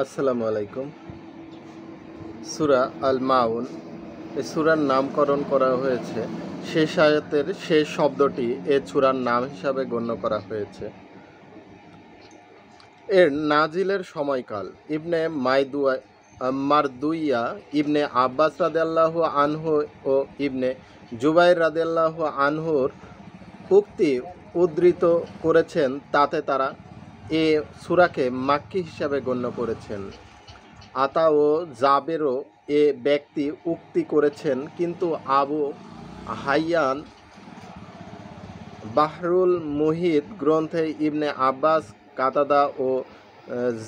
আসসালামু আলাইকুম। সূরা আল মাউন এই সূরার নামকরণ করা হয়েছে। শেষ আয়াতের শেষ শব্দটি এ সূরার নাম হিসাবে গণ্য করা হয়েছে। এর নাজিলের সময়কাল ইবনে মারদুইয়া ইবনে আব্বাস রাদিয়াল্লাহু আনহু ও ইবনে জুবাইর রাদিয়াল্লাহু আনহুর উক্তি উদ্ধৃত করেছেন, তাতে তারা এ সূরাকে মাক্কি হিসাবে গণ্য করেছেন। আতা ও জাবেরও এ ব্যক্তি উক্তি করেছেন, কিন্তু আবু হাইয়ান বাহরুল মুহিত গ্রন্থে ইবনে আব্বাস, কাতাদা ও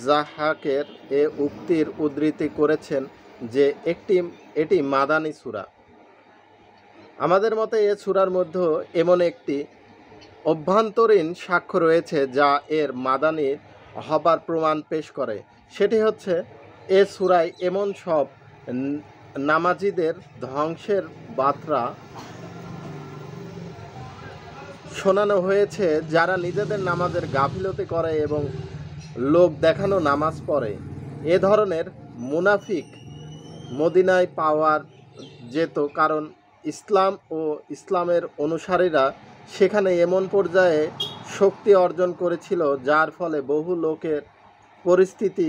জাহাকের এ উক্তির উদ্ধৃতি করেছেন যে এটি মাদানী সূরা। আমাদের মতে এ সূরার মধ্যে এমন একটি অভ্যন্তরীণ সাক্ষ্য রয়েছে যা এর মাদানী হবার প্রমাণ পেশ করে। সেটি হচ্ছে, এ সূরায় এমন সব নামাজীদের ধ্বংসের বার্তা শোনানো হয়েছে যারা নিজেদের নামাজের গাফিলতি করে এবং লোক দেখানো নামাজ পড়ে। এ ধরনের মুনাফিক মদিনায় পাওয়া যেত, কারণ ইসলাম ও ইসলামের অনুসারীরা সেখানে এমন পর্যায়ে শক্তি অর্জন করেছিল যার ফলে বহু লোকের পরিস্থিতি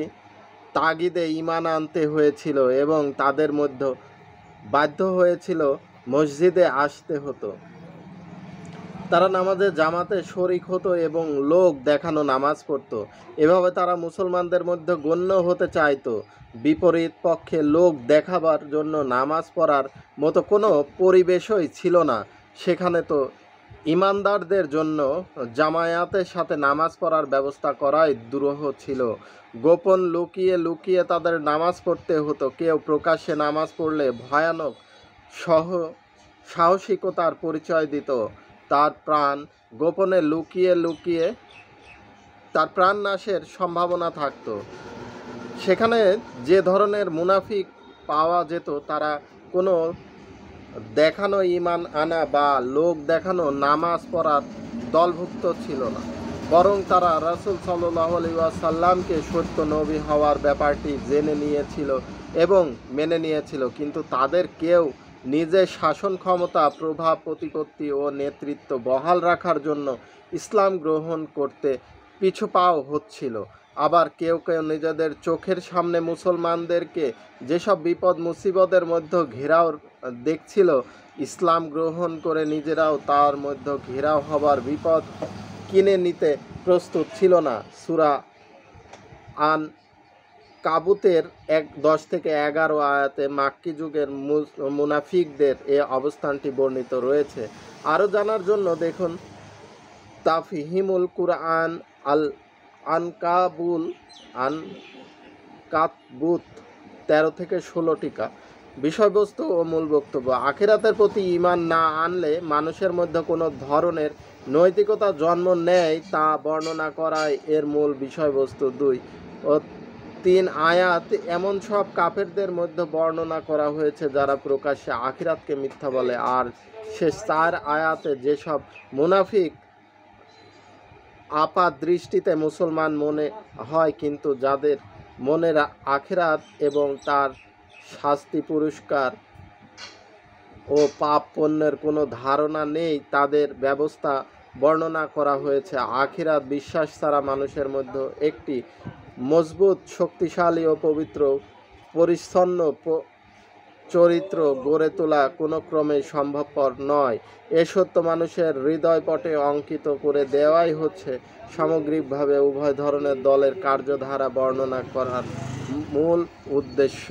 তাগিদে ঈমান আনতে হয়েছিল এবং তাদের মধ্যে বাধ্য হয়েছিল মসজিদে আসতে হতো। তারা নামাজে জামাতে শরিক হতো এবং লোক দেখানো নামাজ পড়তো। এভাবে তারা মুসলমানদের মধ্যে গণ্য হতে চাইতো। বিপরীত পক্ষে লোক দেখাবার জন্য নামাজ পড়ার মতো কোনো পরিবেশই ছিল না। সেখানে তো ইমানদারদের জন্য জামায়াতের সাথে নামাজ পড়ার ব্যবস্থা করাই দুরূহ ছিল। গোপন লুকিয়ে লুকিয়ে তাদের নামাজ পড়তে হতো। কেউ প্রকাশ্যে নামাজ পড়লে ভয়ানক সাহসিকতার পরিচয় দিত। তার প্রাণ গোপনে লুকিয়ে লুকিয়ে তার প্রাণ নাশের সম্ভাবনা থাকত। সেখানে যে ধরনের মুনাফিক পাওয়া যেত, তারা কোনো দেখানো ঈমান আনা বা লোক দেখানো নামাজ পড়ার দলভুক্ত ছিল না, বরং তারা রাসূল সাল্লাল্লাহু আলাইহি ওয়াসাল্লামকে সত্য নবী হওয়ার ব্যাপারটি জেনে নিয়েছিল এবং মেনে নিয়েছিল, কিন্তু তাদের কেউ নিজের শাসন ক্ষমতা, প্রভাব প্রতিপত্তি ও নেতৃত্ব বহাল রাখার জন্য ইসলাম গ্রহণ করতে পিছুপাও হচ্ছিল। আবার কেউ কেউ নিজেদের চোখের সামনে মুসলমানদেরকে যেসব বিপদ মুসিবতের মধ্যে ঘেরাও দেখছিল, ইসলাম গ্রহণ করে নিজেরাও তার মধ্যে ঘেরাও হবার বিপদ কিনে নিতে প্রস্তুত ছিল না। সূরা আন কাবুতের 10-11 আয়াতে মাক্কি যুগের মুনাফিকদের এ অবস্থানটি বর্ণিত রয়েছে। আরও জানার জন্য দেখুন তাফহিমুল কুরআন আল আনকাবুত 13-16 টিকা। বিষয়বস্তু ও মূল বক্তব্য। আখিরাতের প্রতি ঈমান না আনলে মানুষের মধ্যে কোনো ধরনের নৈতিকতা জন্ম নেয় তা বর্ণনা করাই এর মূল বিষয়বস্তু। 2 ও 3 আয়াত এমন সব কাফেরদের মধ্যে বর্ণনা করা হয়েছে যারা প্রকাশ্যে আখিরাতকে মিথ্যা বলে। আর শেষ 4 আয়াতে যেসব মুনাফিক আপাত দৃষ্টিতে মুসলমান মনে হয়, কিন্তু যাদের মনের আখিরাত এবং তার শাস্তি, পুরস্কার ও পাপ পুণ্যের কোনো ধারণা নেই, তাদের ব্যবস্থা বর্ণনা করা হয়েছে। আখিরাত বিশ্বাস ছাড়া মানুষের মধ্যে একটি মজবুত, শক্তিশালী ও পবিত্র পরিচ্ছন্ন চরিত্র গড়ে তোলা কোনো ক্রমেই সম্ভবপর নয়। এ সত্য মানুষের হৃদয়পটে অঙ্কিত করে দেওয়াই হচ্ছে সামগ্রিকভাবে উভয় ধরনের দলের কার্যধারা বর্ণনা করার মূল উদ্দেশ্য।